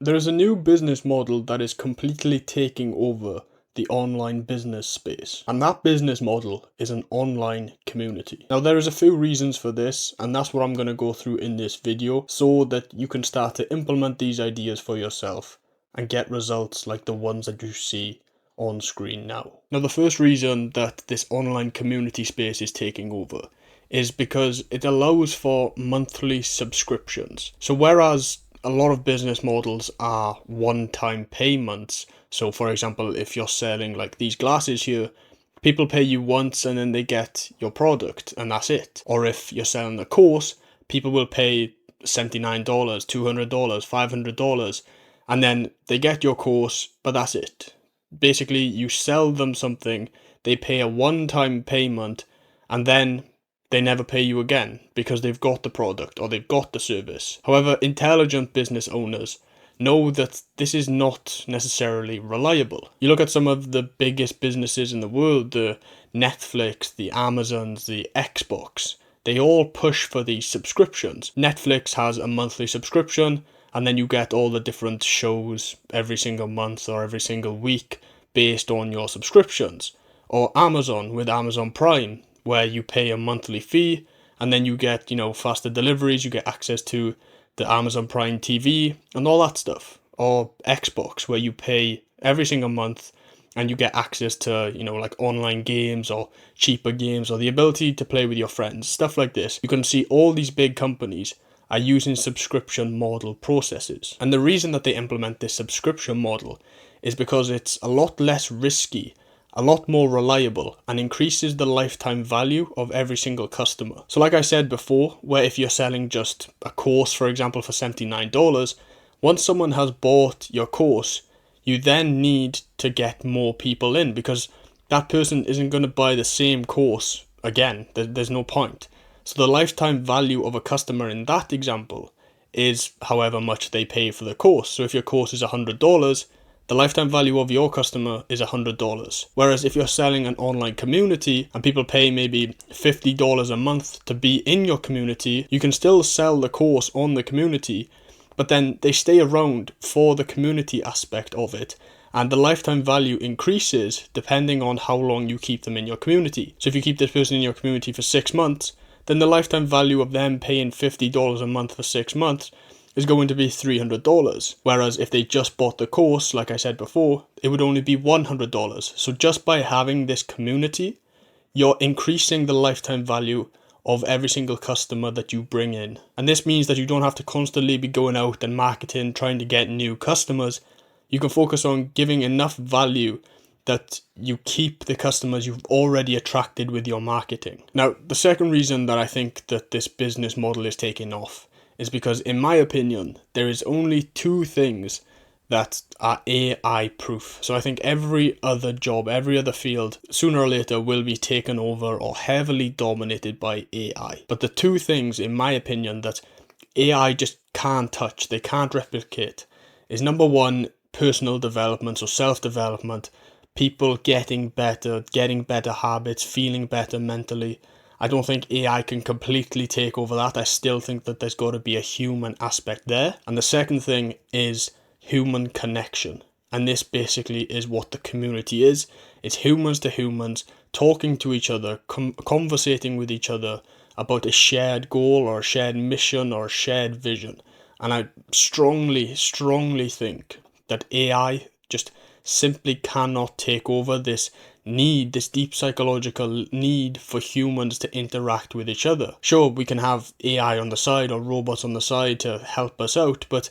There is a new business model that is completely taking over the online business space, and that business model is an online community. Now, there is a few reasons for this, and that's what I'm going to go through in this video so that you can start to implement these ideas for yourself and get results like the ones that you see on screen now. Now, the first reason that this online community space is taking over is because it allows for monthly subscriptions. So whereas a lot of business models are one-time payments, so for example, if you're selling like these glasses here, people pay you once and then they get your product and that's it. Or if you're selling a course, people will pay $79, $200, $500, and then they get your course, but that's it. Basically, you sell them something, they pay a one-time payment, and then they never pay you again because they've got the product or they've got the service. However, intelligent business owners know that this is not necessarily reliable. You look at some of the biggest businesses in the world, the Netflix, the Amazons, the Xbox, they all push for these subscriptions. Netflix has a monthly subscription, and then you get all the different shows every single month or every single week based on your subscriptions. Or Amazon with Amazon Prime, where you pay a monthly fee and then you get, faster deliveries, you get access to the Amazon Prime TV and all that stuff. Or Xbox, where you pay every single month and you get access to, like online games or cheaper games or the ability to play with your friends, stuff like this. You can see all these big companies are using subscription model processes. And the reason that they implement this subscription model is because it's a lot less risky, a lot more reliable, and increases the lifetime value of every single customer. So like I said before, where if you're selling just a course, for example, for $79, once someone has bought your course, you then need to get more people in because that person isn't going to buy the same course again. There's no point. So the lifetime value of a customer in that example is however much they pay for the course. So if your course is $100, the lifetime value of your customer is $100. Whereas if you're selling an online community and people pay maybe $50 a month to be in your community, you can still sell the course on the community, but then they stay around for the community aspect of it. And the lifetime value increases depending on how long you keep them in your community. So if you keep this person in your community for 6 months, then the lifetime value of them paying $50 a month for 6 months is going to be $300. Whereas if they just bought the course, like I said before, it would only be $100. So just by having this community, you're increasing the lifetime value of every single customer that you bring in. And this means that you don't have to constantly be going out and marketing, trying to get new customers. You can focus on giving enough value that you keep the customers you've already attracted with your marketing. Now, the second reason that I think that this business model is taking off is because, in my opinion, there is only two things that are AI proof. So I think every other job, every other field, sooner or later will be taken over or heavily dominated by AI. But the two things, in my opinion, that AI just can't touch, they can't replicate, is number one, personal development, so self-development, people getting better habits, feeling better mentally. I don't think AI can completely take over that. I still think that there's got to be a human aspect there. And the second thing is human connection. And this basically is what the community is. It's humans to humans talking to each other, conversating with each other about a shared goal or a shared mission or a shared vision. And I strongly think that AI just simply cannot take over this need, this deep psychological need for humans to interact with each other. Sure, we can have AI on the side or robots on the side to help us out, but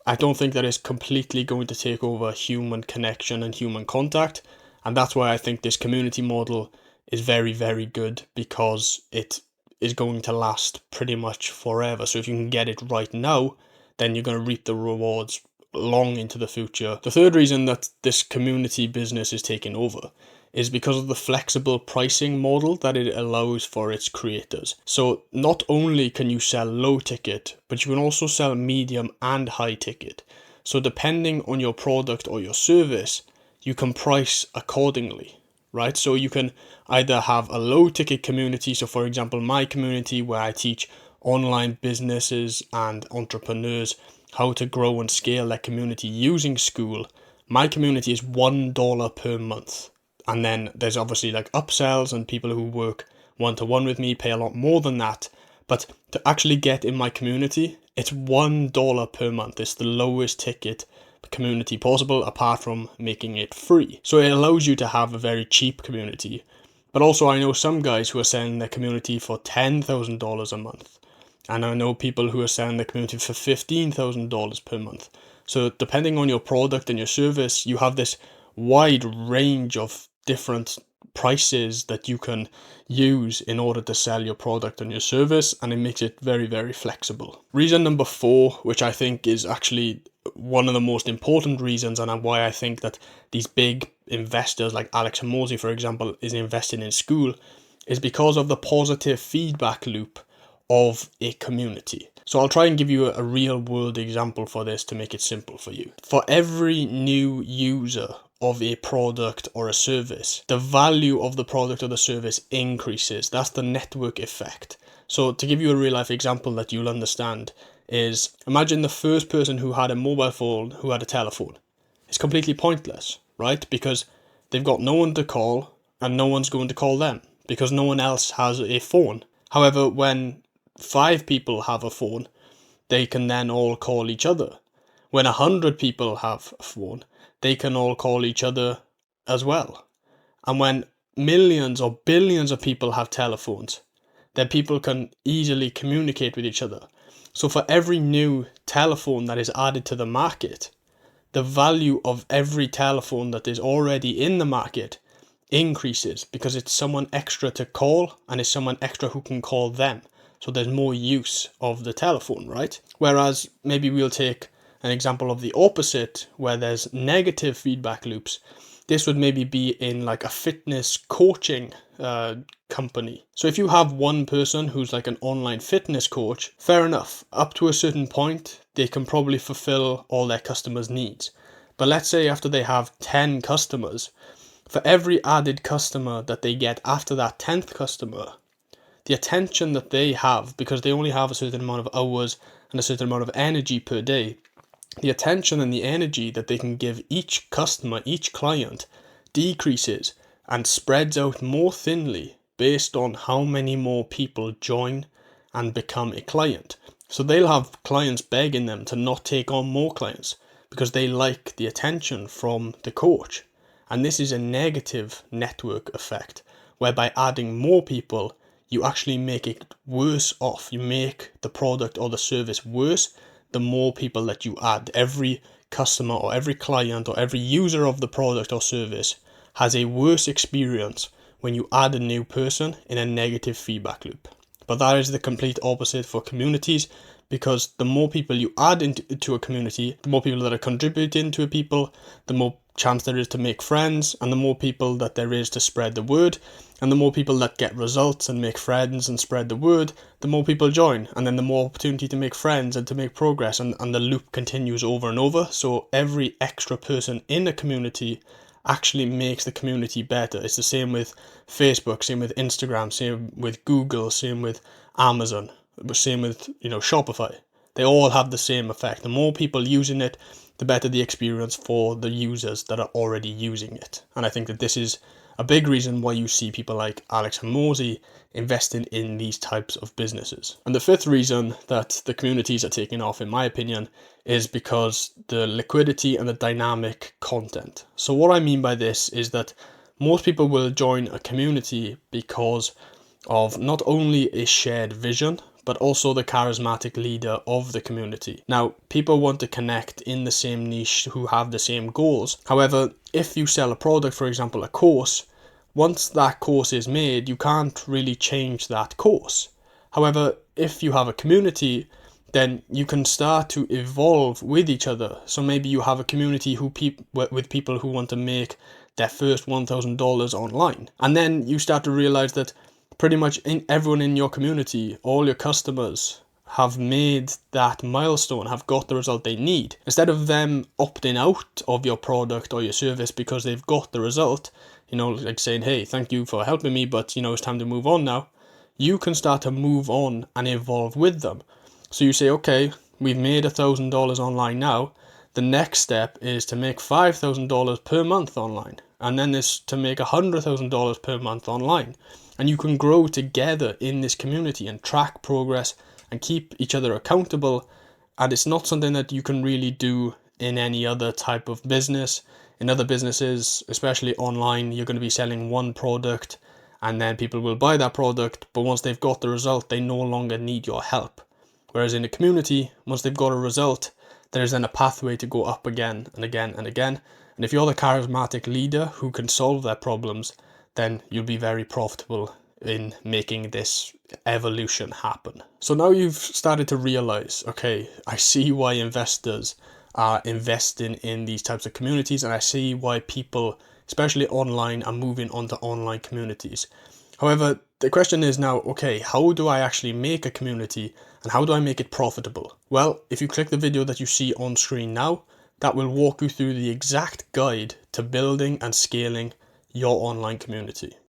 I don't think that is completely going to take over human connection and human contact. And that's why I think this community model is very, very good, because it is going to last pretty much forever. So if you can get it right now, then you're going to reap the rewards long into the future. The third reason that this community business is taking over is because of the flexible pricing model that it allows for its creators. So not only can you sell low ticket, but you can also sell medium and high ticket. So depending on your product or your service, you can price accordingly, right? So you can either have a low ticket community. So for example, my community where I teach online businesses and entrepreneurs how to grow and scale their community using Skool, my community is $1 per month. And then there's obviously like upsells, and people who work one-to-one with me pay a lot more than that. But to actually get in my community, it's $1 per month. It's the lowest ticket community possible, apart from making it free. So it allows you to have a very cheap community. But also I know some guys who are selling their community for $10,000 a month. And I know people who are selling their community for $15,000 per month. So depending on your product and your service, you have this wide range of different prices that you can use in order to sell your product and your service, and it makes it very, very flexible. Reason number 4, which I think is actually one of the most important reasons, and why I think that these big investors like Alex Hormozi, for example, is investing in Skool, is because of the positive feedback loop of a community. So I'll try and give you a real world example for this to make it simple for you. For every new user of a product or a service, the value of the product or the service increases. That's the network effect. So to give you a real life example that you'll understand is, imagine the first person who had a mobile phone, who had a telephone. It's completely pointless, right? Because they've got no one to call, and no one's going to call them because no one else has a phone. However, when 5 people have a phone, they can then all call each other. When 100 people have a phone, they can all call each other as well. And when millions or billions of people have telephones, then people can easily communicate with each other. So for every new telephone that is added to the market, the value of every telephone that is already in the market increases, because it's someone extra to call, and it's someone extra who can call them. So there's more use of the telephone, right? Whereas maybe we'll take an example of the opposite, where there's negative feedback loops. This would maybe be in like a fitness coaching company. So if you have one person who's like an online fitness coach, fair enough. Up to a certain point, they can probably fulfill all their customers' needs. But let's say after they have 10 customers, for every added customer that they get after that 10th customer, the attention that they have, because they only have a certain amount of hours and a certain amount of energy per day, the attention and the energy that they can give each customer, each client, decreases and spreads out more thinly based on how many more people join and become a client. So they'll have clients begging them to not take on more clients because they like the attention from the coach. And this is a negative network effect, where by adding more people, you actually make it worse off. You make the product or the service worse the more people that you add. Every customer or every client or every user of the product or service has a worse experience when you add a new person in a negative feedback loop. But that is the complete opposite for communities, because the more people you add into a community, the more people that are contributing to a people, the more chance there is to make friends, and the more people that there is to spread the word. And the more people that get results and make friends and spread the word, the more people join, and then the more opportunity to make friends and to make progress, and the loop continues over and over. So every extra person in a community actually makes the community better. It's the same with Facebook, same with Instagram, same with Google, same with Amazon, same with Shopify. They all have the same effect. The more people using it, the better the experience for the users that are already using it. And I think that this is a big reason why you see people like Alex Hormozi investing in these types of businesses. And the 5th reason that the communities are taking off, in my opinion, is because the liquidity and the dynamic content. So what I mean by this is that most people will join a community because of not only a shared vision, but also the charismatic leader of the community. Now, people want to connect in the same niche who have the same goals. However, if you sell a product, for example, a course, once that course is made, you can't really change that course. However, if you have a community, then you can start to evolve with each other. So maybe you have a community with people who want to make their first $1,000 online. And then you start to realize that pretty much everyone in your community, all your customers, have made that milestone, have got the result they need. Instead of them opting out of your product or your service because they've got the result, like saying, hey, thank you for helping me, but it's time to move on now. You can start to move on and evolve with them. So you say, okay, we've made $1,000 online now. The next step is to make $5,000 per month online, and then is to make $100,000 per month online. And you can grow together in this community and track progress and keep each other accountable. And it's not something that you can really do in any other type of business. In other businesses, especially online, you're going to be selling one product and then people will buy that product, but once they've got the result, they no longer need your help. Whereas in a community, once they've got a result, there's then a pathway to go up again and again and again. And if you're the charismatic leader who can solve their problems, then you'll be very profitable in making this evolution happen. So now you've started to realize, okay, I see why investors are investing in these types of communities, and I see why people, especially online, are moving onto online communities. However, the question is now, okay, how do I actually make a community and how do I make it profitable? Well, if you click the video that you see on screen now, that will walk you through the exact guide to building and scaling your online community.